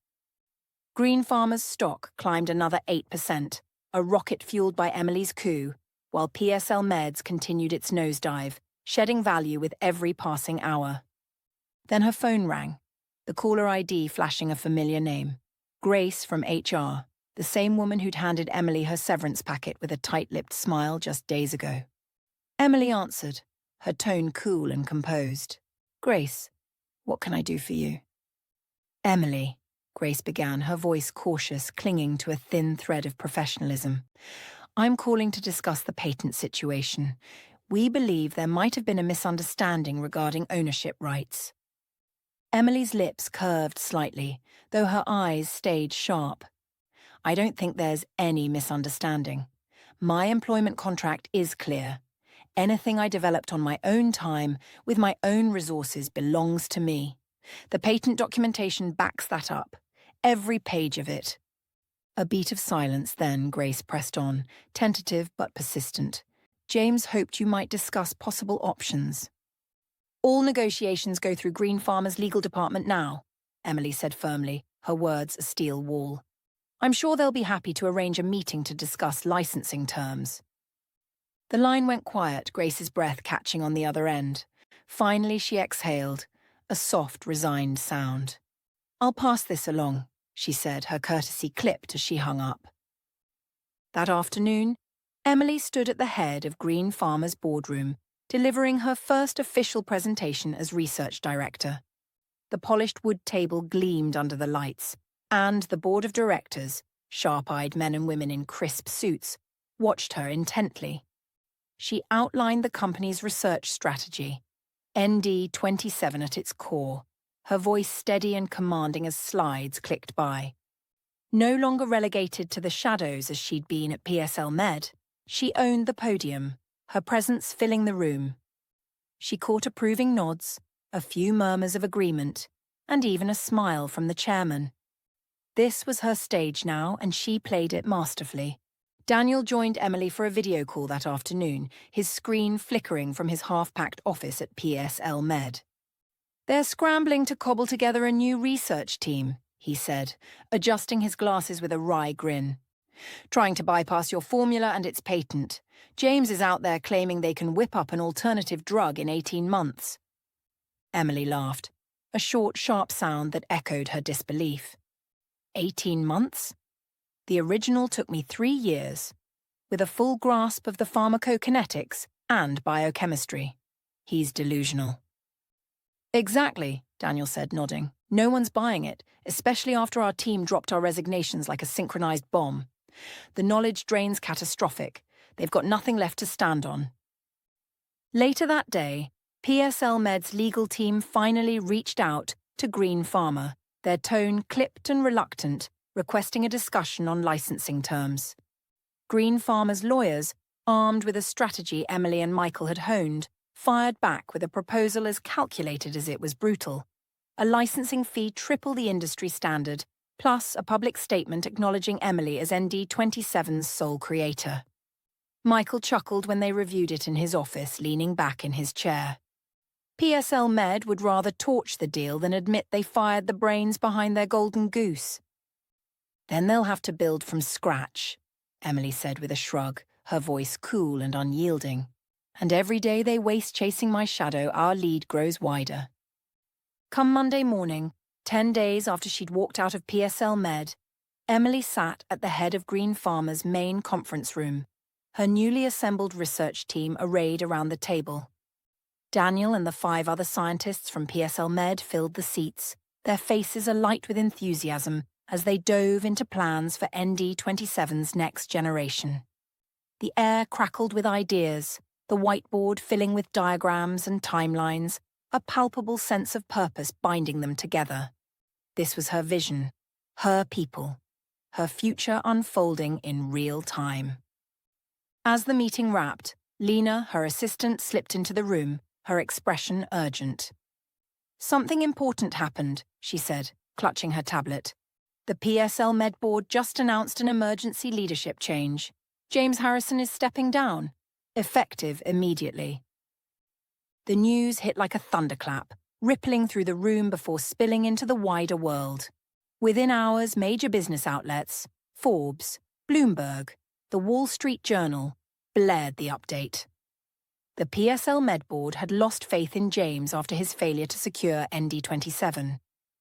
Green Pharma's stock climbed another 8%, a rocket fueled by Emily's coup, while PSL Med's continued its nosedive, shedding value with every passing hour. Then her phone rang, the caller ID flashing a familiar name. Grace from HR, the same woman who'd handed Emily her severance packet with a tight-lipped smile just days ago. Emily answered, her tone cool and composed. "Grace, what can I do for you?" "Emily," Grace began, her voice cautious, clinging to a thin thread of professionalism. "I'm calling to discuss the patent situation. We believe there might have been a misunderstanding regarding ownership rights." Emily's lips curved slightly, though her eyes stayed sharp. "I don't think there's any misunderstanding. My employment contract is clear. Anything I developed on my own time, with my own resources, belongs to me. The patent documentation backs that up. Every page of it." A beat of silence, then Grace pressed on, tentative but persistent. "James hoped you might discuss possible options." "All negotiations go through Green Pharma's legal department now," Emily said firmly, her words a steel wall. "I'm sure they'll be happy to arrange a meeting to discuss licensing terms." The line went quiet, Grace's breath catching on the other end. Finally she exhaled, a soft, resigned sound. "I'll pass this along," she said, her courtesy clipped as she hung up. That afternoon, Emily stood at the head of Green Pharma's boardroom, delivering her first official presentation as research director. The polished wood table gleamed under the lights, and the board of directors, sharp-eyed men and women in crisp suits, watched her intently. She outlined the company's research strategy, ND27 at its core, her voice steady and commanding as slides clicked by. No longer relegated to the shadows as she'd been at PSL Med, she owned the podium, her presence filling the room. She caught approving nods, a few murmurs of agreement, and even a smile from the chairman. This was her stage now, and she played it masterfully. Daniel joined Emily for a video call that afternoon, his screen flickering from his half-packed office at PSL Med. "They're scrambling to cobble together a new research team," he said, adjusting his glasses with a wry grin. "Trying to bypass your formula and its patent. James is out there claiming they can whip up an alternative drug in 18 months. Emily laughed, a short, sharp sound that echoed her disbelief. 18 months? The original took me 3 years, with a full grasp of the pharmacokinetics and biochemistry. He's delusional." "Exactly," Daniel said, nodding. "No one's buying it, especially after our team dropped our resignations like a synchronized bomb. The knowledge drain's catastrophic. They've got nothing left to stand on." Later that day, PSL Med's legal team finally reached out to Green Pharma, their tone clipped and reluctant, requesting a discussion on licensing terms. Green Pharma's lawyers, armed with a strategy Emily and Michael had honed, fired back with a proposal as calculated as it was brutal. A licensing fee triple the industry standard, plus a public statement acknowledging Emily as ND27's sole creator. Michael chuckled when they reviewed it in his office, leaning back in his chair. PSL Med would rather torch the deal than admit they fired the brains behind their golden goose. "Then they'll have to build from scratch," Emily said with a shrug, her voice cool and unyielding. "And every day they waste chasing my shadow, our lead grows wider." Come Monday morning, 10 days after she'd walked out of PSL Med, Emily sat at the head of Green Pharma's main conference room, her newly assembled research team arrayed around the table. Daniel and the 5 other scientists from PSL Med filled the seats, their faces alight with enthusiasm as they dove into plans for ND27's next generation. The air crackled with ideas, the whiteboard filling with diagrams and timelines, a palpable sense of purpose binding them together. This was her vision, her people, her future unfolding in real time. As the meeting wrapped, Lena, her assistant, slipped into the room, her expression urgent. "Something important happened," she said, clutching her tablet. "The PSL Med board just announced an emergency leadership change. James Harrison is stepping down, effective immediately." The news hit like a thunderclap, rippling through the room before spilling into the wider world. Within hours, major business outlets, Forbes, Bloomberg, The Wall Street Journal, blared the update. The PSL Med board had lost faith in James after his failure to secure ND27,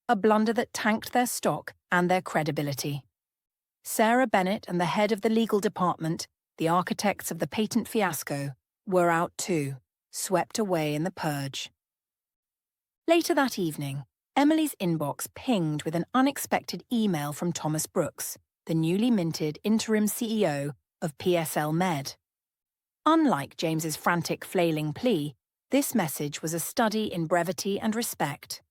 a blunder that tanked their stock and their credibility. Sarah Bennett and the head of the legal department, the architects of the patent fiasco, were out too, swept away in the purge. Later that evening, Emily's inbox pinged with an unexpected email from Thomas Brooks, the newly minted interim CEO of PSL Med. Unlike James's frantic, flailing plea, this message was a study in brevity and respect.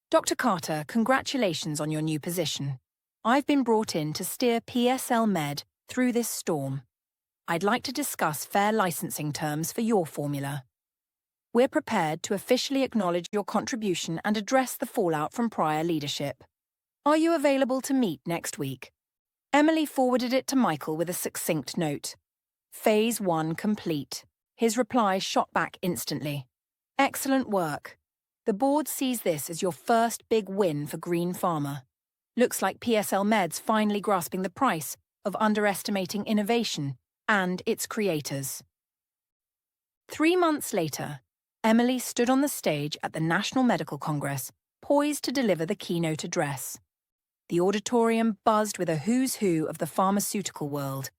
Dr. Carter, congratulations on your new position. I've been brought in to steer PSL Med through this storm. I'd like to discuss fair licensing terms for your formula. We're prepared to officially acknowledge your contribution and address the fallout from prior leadership. Are you available to meet next week? Emily forwarded it to Michael with a succinct note. Phase 1 complete. His reply shot back instantly. Excellent work. The board sees this as your first big win for Green Pharma. Looks like PSL Med's finally grasping the price of underestimating innovation and its creators. 3 months later, Emily stood on the stage at the National Medical Congress, poised to deliver the keynote address. The auditorium buzzed with a who's who of the pharmaceutical world,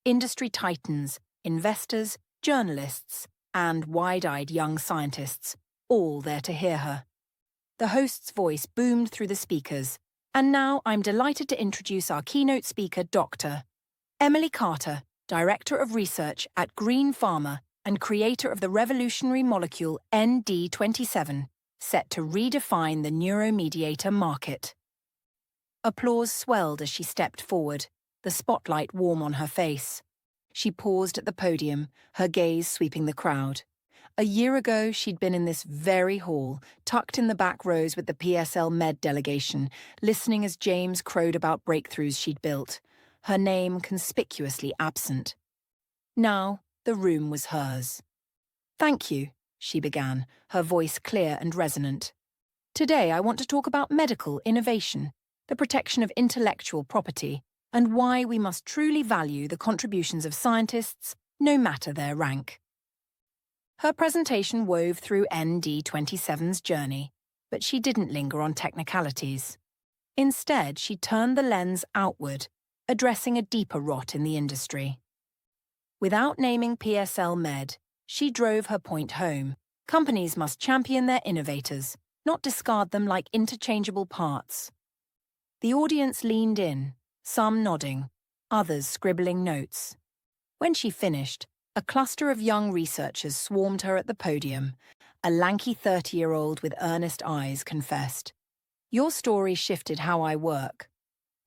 industry titans, investors, journalists, and wide-eyed young scientists, all there to hear her. The host's voice boomed through the speakers, and now I'm delighted to introduce our keynote speaker, Dr. Emily Carter, Director of Research at Green Pharma and creator of the revolutionary molecule ND27, set to redefine the neuromediator market. Applause swelled as she stepped forward, the spotlight warm on her face. She paused at the podium, her gaze sweeping the crowd. A year ago, she'd been in this very hall, tucked in the back rows with the PSL Med delegation, listening as James crowed about breakthroughs she'd built, her name conspicuously absent. Now, the room was hers. Thank you, she began, her voice clear and resonant. Today, I want to talk about medical innovation, the protection of intellectual property, and why we must truly value the contributions of scientists, no matter their rank. Her presentation wove through ND27's journey, but she didn't linger on technicalities. Instead, she turned the lens outward, addressing a deeper rot in the industry. Without naming PSL Med, she drove her point home. Companies must champion their innovators, not discard them like interchangeable parts. The audience leaned in, some nodding, others scribbling notes. When she finished, a cluster of young researchers swarmed her at the podium. A lanky 30-year-old with earnest eyes confessed, "Your story shifted how I work.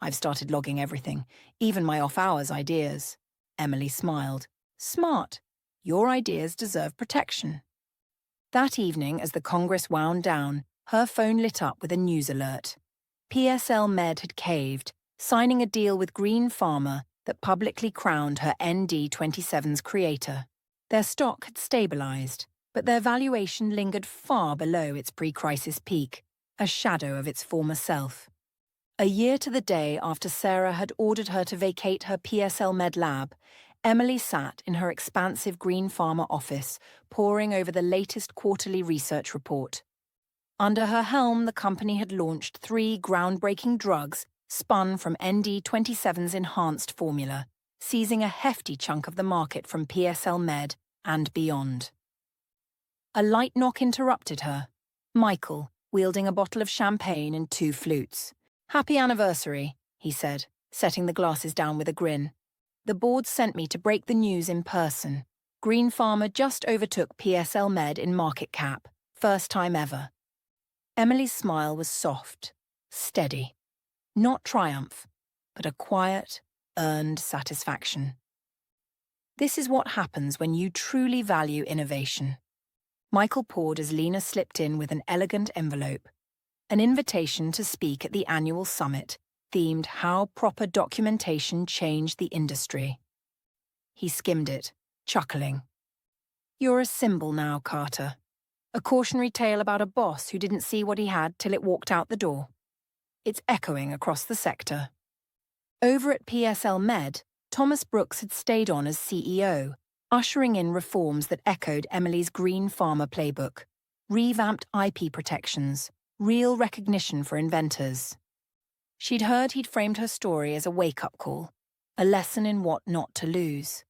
I've started logging everything, even my off-hours ideas." Emily smiled. "Smart. Your ideas deserve protection." That evening, as the Congress wound down, her phone lit up with a news alert. PSL Med had caved, signing a deal with Green Pharma that publicly crowned her ND27's creator. Their stock had stabilized, but their valuation lingered far below its pre-crisis peak, a shadow of its former self. A year to the day after Sarah had ordered her to vacate her PSL Med lab, Emily sat in her expansive Green Pharma office, poring over the latest quarterly research report. Under her helm, the company had launched 3 groundbreaking drugs spun from ND27's enhanced formula, seizing a hefty chunk of the market from PSL Med and beyond. A light knock interrupted her. Michael, wielding a bottle of champagne and 2 flutes. "Happy anniversary," he said, setting the glasses down with a grin. "The board sent me to break the news in person. Green Pharma just overtook PSL Med in market cap, first time ever." Emily's smile was soft, steady. Not triumph, but a quiet, earned satisfaction. This is what happens when you truly value innovation. Michael poured as Lena slipped in with an elegant envelope, an invitation to speak at the annual summit, themed How Proper Documentation Changed the Industry. He skimmed it, chuckling. "You're a symbol now, Carter. A cautionary tale about a boss who didn't see what he had till it walked out the door. It's echoing across the sector." Over at PSL Med, Thomas Brooks had stayed on as CEO, ushering in reforms that echoed Emily's Green Pharma playbook: revamped IP protections, real recognition for inventors. She'd heard he'd framed her story as a wake-up call, a lesson in what not to lose.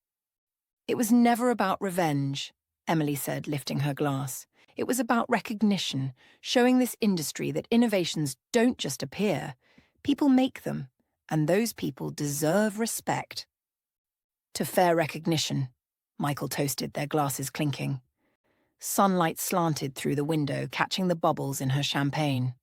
It was never about revenge, Emily said, lifting her glass. It was about recognition, showing this industry that innovations don't just appear, people make them, and those people deserve respect. To fair recognition, Michael toasted, their glasses clinking. Sunlight slanted through the window, catching the bubbles in her champagne.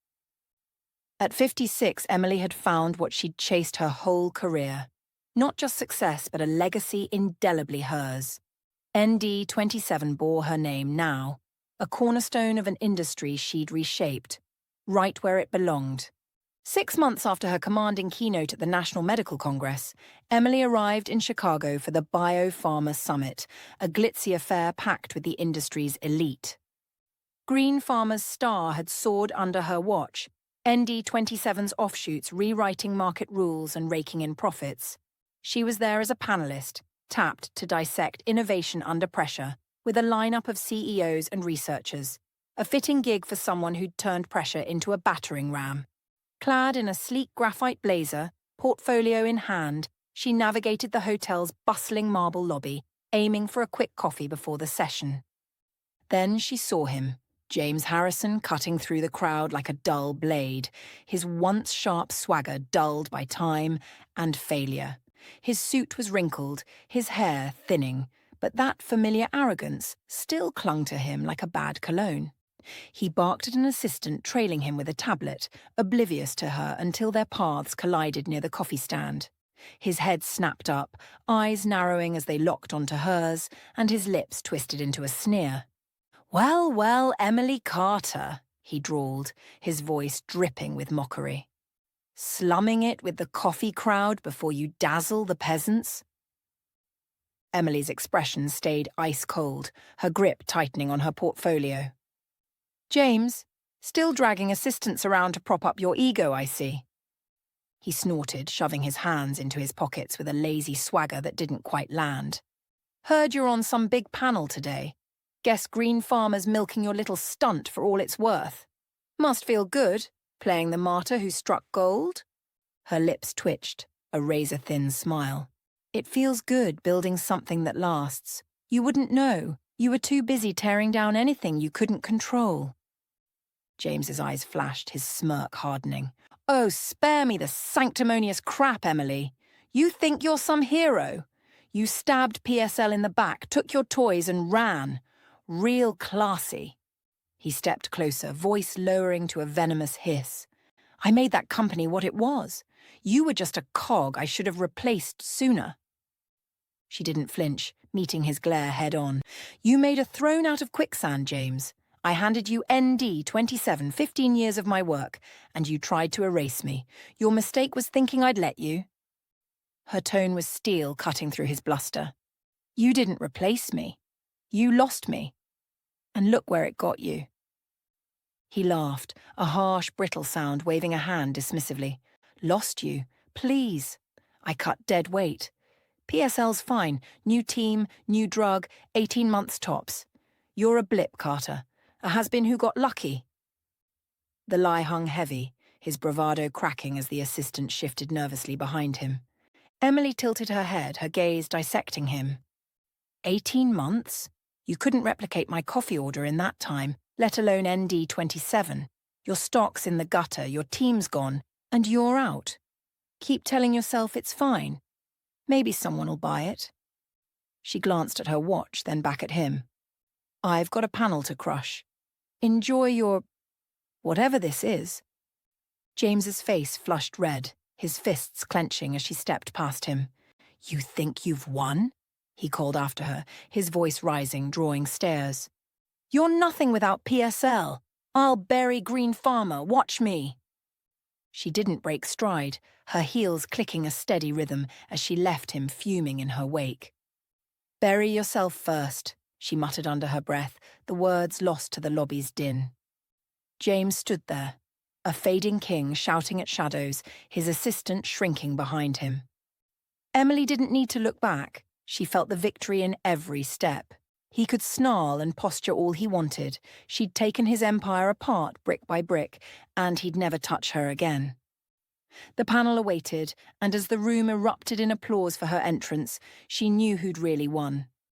At 56, Emily had found what she'd chased her whole career. Not just success, but a legacy indelibly hers. ND27 bore her name now, a cornerstone of an industry she'd reshaped, right where it belonged. 6 months after her commanding keynote at the National Medical Congress, Emily arrived in Chicago for the Bio-Pharma Summit, a glitzy affair packed with the industry's elite. Green Pharma's star had soared under her watch, ND27's offshoots rewriting market rules and raking in profits. She was there as a panelist, tapped to dissect innovation under pressure, with a lineup of CEOs and researchers, a fitting gig for someone who'd turned pressure into a battering ram. Clad in a sleek graphite blazer, portfolio in hand, she navigated the hotel's bustling marble lobby, aiming for a quick coffee before the session. Then she saw him, James Harrison, cutting through the crowd like a dull blade, his once sharp swagger dulled by time and failure. His suit was wrinkled, his hair thinning, but that familiar arrogance still clung to him like a bad cologne. He barked at an assistant trailing him with a tablet, oblivious to her until their paths collided near the coffee stand. His head snapped up, eyes narrowing as they locked onto hers, and his lips twisted into a sneer. "Well, well, Emily Carter," he drawled, his voice dripping with mockery. "Slumming it with the coffee crowd before you dazzle the peasants?" Emily's expression stayed ice-cold, her grip tightening on her portfolio. "James, still dragging assistants around to prop up your ego, I see." He snorted, shoving his hands into his pockets with a lazy swagger that didn't quite land. "Heard you're on some big panel today. Guess Green Pharma's milking your little stunt for all it's worth. Must feel good, playing the martyr who struck gold?" Her lips twitched, a razor-thin smile. "It feels good building something that lasts. You wouldn't know. You were too busy tearing down anything you couldn't control." James's eyes flashed, his smirk hardening. "Oh, spare me the sanctimonious crap, Emily. You think you're some hero? You stabbed PSL in the back, took your toys and ran. Real classy." He stepped closer, voice lowering to a venomous hiss. "I made that company what it was. You were just a cog I should have replaced sooner." She didn't flinch, meeting his glare head-on. "You made a throne out of quicksand, James. I handed you ND27, 15 years of my work, and you tried to erase me. Your mistake was thinking I'd let you." Her tone was steel, cutting through his bluster. "You didn't replace me. You lost me. And look where it got you." He laughed, a harsh, brittle sound, waving a hand dismissively. "Lost you? Please." I cut dead weight. PSL's fine. New team, new drug, 18 months tops. You're a blip, Carter. A has-been who got lucky. The lie hung heavy, his bravado cracking as the assistant shifted nervously behind him. Emily tilted her head, her gaze dissecting him. 18 months? You couldn't replicate my coffee order in that time, let alone ND27. Your stock's in the gutter, your team's gone, and you're out. Keep telling yourself it's fine. Maybe someone will buy it. She glanced at her watch, then back at him. "I've got a panel to crush. Enjoy your... whatever this is." James's face flushed red, his fists clenching as she stepped past him. "You think you've won?" he called after her, his voice rising, drawing stares. "You're nothing without PSL. I'll bury Green Pharma, watch me." She didn't break stride, her heels clicking a steady rhythm as she left him fuming in her wake. "Bury yourself first," she muttered under her breath, the words lost to the lobby's din. James stood there, a fading king shouting at shadows, his assistant shrinking behind him. Emily didn't need to look back. She felt the victory in every step. He could snarl and posture all he wanted. She'd taken his empire apart brick by brick, and he'd never touch her again. The panel awaited, and as the room erupted in applause for her entrance, she knew who'd really won.